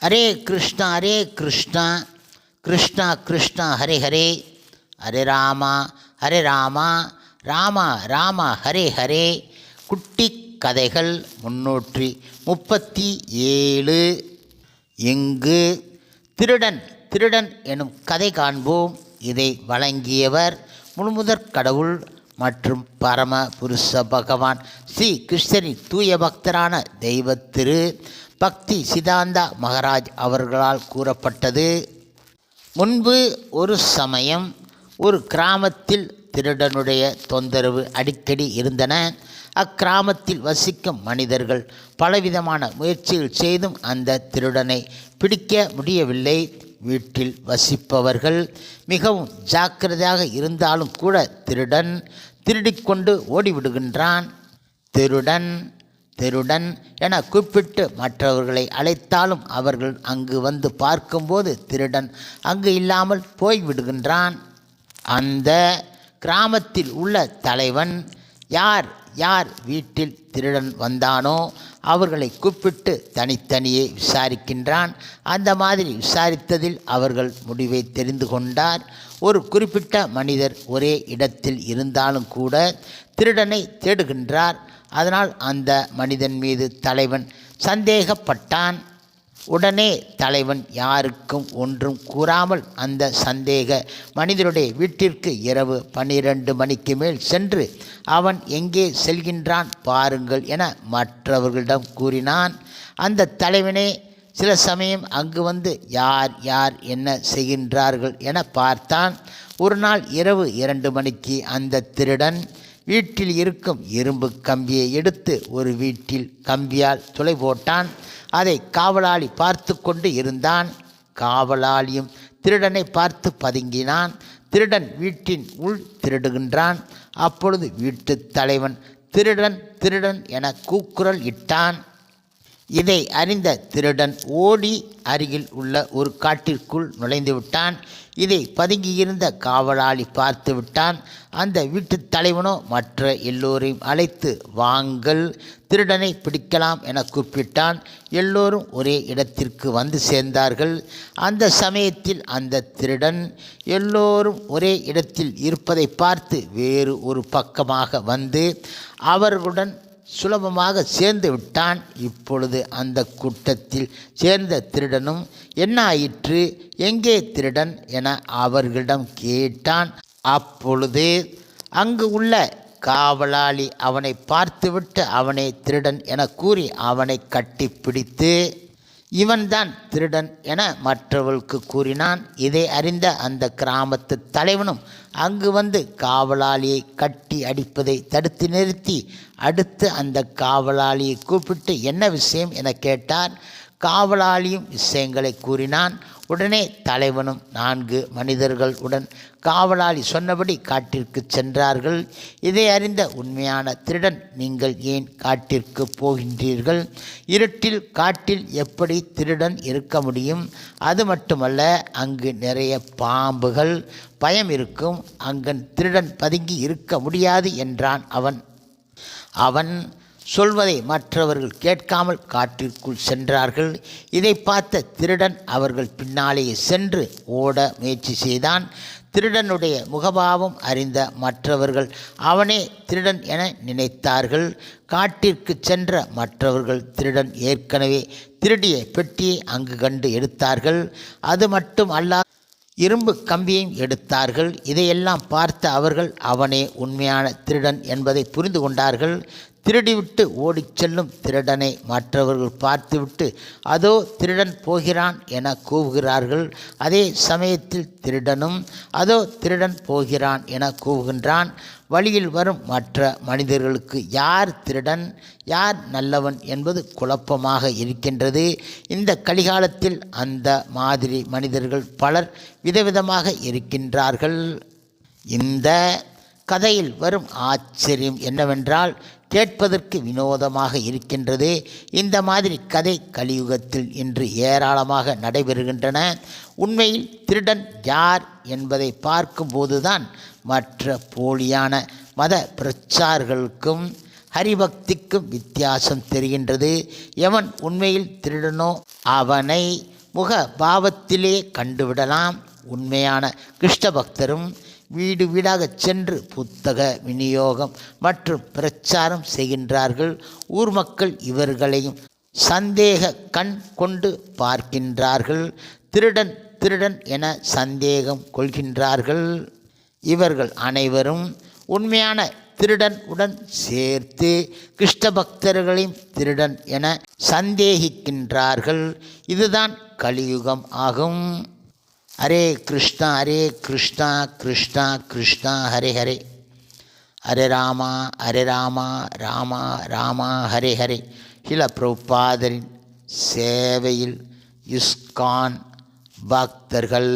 ஹரே கிருஷ்ணா கிருஷ்ணா கிருஷ்ணா ஹரே ஹரே, ஹரே ராமா ராம ராம ஹரே ஹரே. குட்டி கதைகள் 337. இங்கு திருடன் எனும் கதை காண்போம். இதை வழங்கியவர் முழுமுதற் கடவுள் மற்றும் பரம புருஷ பகவான் ஸ்ரீ கிருஷ்ணரின் தூய பக்தரான தெய்வத்திரு பக்தி சிதாந்தா மகாராஜ் அவர்களால் கூறப்பட்டது. முன்பு ஒரு சமயம் ஒரு கிராமத்தில் திருடனுடைய தொந்தரவு அடிக்கடி இருந்தன. அக்கிராமத்தில் வசிக்கும் மனிதர்கள் பலவிதமான முயற்சிகள் செய்தும் அந்த திருடனை பிடிக்க முடியவில்லை. வீட்டில் வசிப்பவர்கள் மிகவும் ஜாக்கிரதையாக இருந்தாலும் கூட திருடன் திருடிக்கொண்டு ஓடிவிடுகின்றான். திருடன் என கூப்பிட்டு மற்றவர்களை அழைத்தாலும் அவர்கள் அங்கு வந்து பார்க்கும்போது திருடன் அங்கு இல்லாமல் போய்விடுகின்றான். அந்த கிராமத்தில் உள்ள தலைவன் யார் வீட்டில் திருடன் வந்தானோ அவர்களை கூப்பிட்டு தனித்தனியே விசாரிக்கின்றான். அந்த மாதிரி விசாரித்ததில் அவர்கள் முடிவை தெரிந்து கொண்டார். ஒரு குறிப்பிட்ட மனிதர் ஒரே இடத்தில் இருந்தாலும் கூட திருடனை தேடுகின்றார். அதனால் அந்த மனிதன் மீது தலைவன் சந்தேகப்பட்டான். உடனே தலைவன் யாருக்கும் ஒன்றும் கூறாமல் அந்த சந்தேக மனிதனுடைய வீட்டிற்கு இரவு 12 மணிக்கு மேல் சென்று அவன் எங்கே செல்கின்றான் பாருங்கள் என மற்றவர்களிடம் கூறினான். அந்த தலைவனே சில சமயம் அங்கு வந்து யார் என்ன செய்கின்றார்கள் என பார்த்தான். ஒரு நாள் இரவு 2 மணிக்கு அந்த திருடன் வீட்டில் இருக்கும் இரும்பு கம்பியை எடுத்து ஒரு வீட்டில் கம்பியால் துளை போட்டான். அதை காவலாளி பார்த்து கொண்டு இருந்தான். காவலாளியும் திருடனை பார்த்து பதுங்கினான். திருடன் வீட்டின் உள் திருடுகின்றான். அப்பொழுது வீட்டு தலைவன் திருடன் என கூக்குரல் இட்டான். இதை அறிந்த திருடன் ஓடி அருகில் உள்ள ஒரு காட்டிற்குள் நுழைந்து விட்டான். இதை பதுங்கியிருந்த காவலாளி பார்த்து விட்டான். அந்த வீட்டு தலைவனோ மற்ற எல்லோரையும் அழைத்து வாங்கள் திருடனை பிடிக்கலாம் என கூப்பிட்டான். எல்லோரும் ஒரே இடத்திற்கு வந்து சேர்ந்தார்கள். அந்த சமயத்தில் அந்த திருடன் எல்லோரும் ஒரே இடத்தில் இருப்பதை பார்த்து வேறு ஒரு பக்கமாக வந்து அவர்களுடன் சுலபமாக சேர்ந்து விட்டான். இப்பொழுது அந்த கூட்டத்தில் சேர்ந்த திருடனும் என்ன ஆயிற்று, எங்கே திருடன் என அவர்களிடம் கேட்டான். அப்பொழுது அங்கு உள்ள காவலாளி அவனை பார்த்துவிட்டு அவனை திருடன் என கூறி அவனை கட்டிப்பிடித்து இவன்தான் திருடன் என மற்றவர்களுக்கு கூறினான். இதை அறிந்த அந்த கிராமத்து தலைவனும் அங்கு வந்து காவலாளியை கட்டி அடிப்பதை தடுத்து நிறுத்தி அடுத்து அந்த காவலாளியை கூப்பிட்டு என்ன விஷயம் என கேட்டார். காவலாளியும் விஷயங்களை கூறினான். உடனே தலைவனும் 4 மனிதர்கள் உடன் காவலாளி சொன்னபடி காட்டிற்கு சென்றார்கள். இதை அறிந்த உண்மையான திருடன், நீங்கள் ஏன் காட்டிற்கு போகின்றீர்கள்? இருட்டில் காட்டில் எப்படி திருடன் இருக்க முடியும்? அது மட்டுமல்ல, அங்கு நிறைய பாம்புகள், பயம் இருக்கும். அங்கன் திருடன் பதுங்கி இருக்க முடியாது என்றான் அவன் சொல்வதை மற்றவர்கள் கேட்காமல் காட்டிற்குள் சென்றார்கள். இதை பார்த்த திருடன் அவர்கள் பின்னாலேயே சென்று ஓட முயற்சி செய்தான். திருடனுடைய முகபாவம் அறிந்த மற்றவர்கள் அவனே திருடன் என நினைத்தார்கள். காட்டிற்கு சென்ற மற்றவர்கள் திருடன் ஏற்கனவே திருடிய பெட்டியை அங்கு கண்டு எடுத்தார்கள். அது மட்டும் அல்ல, இரும்பு கம்பியையும் எடுத்தார்கள். இதையெல்லாம் பார்த்த அவர்கள் அவனே உண்மையான திருடன் என்பதை புரிந்து கொண்டார்கள். திருடிவிட்டு ஓடிச் செல்லும் திருடனை மற்றவர்கள் பார்த்துவிட்டு அதோ திருடன் போகிறான் என கூவுகிறார்கள். அதே சமயத்தில் திருடனும் அதோ திருடன் போகிறான் என கூவுகின்றான். வழியில் வரும் மற்ற மனிதர்களுக்கு யார் திருடன் யார் நல்லவன் என்பது குழப்பமாக இருக்கின்றது. இந்த கலிகாலத்தில் அந்த மாதிரி மனிதர்கள் பலர் விதவிதமாக இருக்கின்றார்கள். இந்த கதையில் வரும் ஆச்சரியம் என்னவென்றால், கேட்பதற்கு வினோதமாக இருக்கின்றது. இந்த மாதிரி கதை கலியுகத்தில் இன்று ஏராளமாக நடைபெறுகின்றன. உண்மையில் திருடன் யார் என்பதை பார்க்கும்போதுதான் மற்ற போலியான மத பிரச்சாரர்களுக்கும் ஹரிபக்திக்கும் வித்தியாசம் தெரிகின்றது. எவன் உண்மையில் திருடனோ அவனை முக பாவத்திலே கண்டுவிடலாம். உண்மையான கிருஷ்ண பக்தரும் வீடு வீடாக சென்று புத்தக விநியோகம் மற்றும் பிரச்சாரம் செய்கின்றார்கள். ஊர் மக்கள் இவர்களையும் சந்தேக கண் கொண்டு பார்க்கின்றார்கள். திருடன் திருடன் என சந்தேகம் கொள்கின்றார்கள். இவர்கள் அனைவரும் உண்மையான திருடன் உடன் சேர்த்து கிருஷ்ண பக்தர்களையும் திருடன் என சந்தேகிக்கின்றார்கள். இதுதான் கலியுகம் ஆகும். ஹரே கிருஷ்ணா கிருஷ்ணா கிருஷ்ணா ஹரே ஹரே, ஹரே ராமா ராமா ராமா ஹரே ஹரே. ஸ்ரீல பிரபுபாதரின் சேவையில் இஸ்கான் பக்தர்கள்.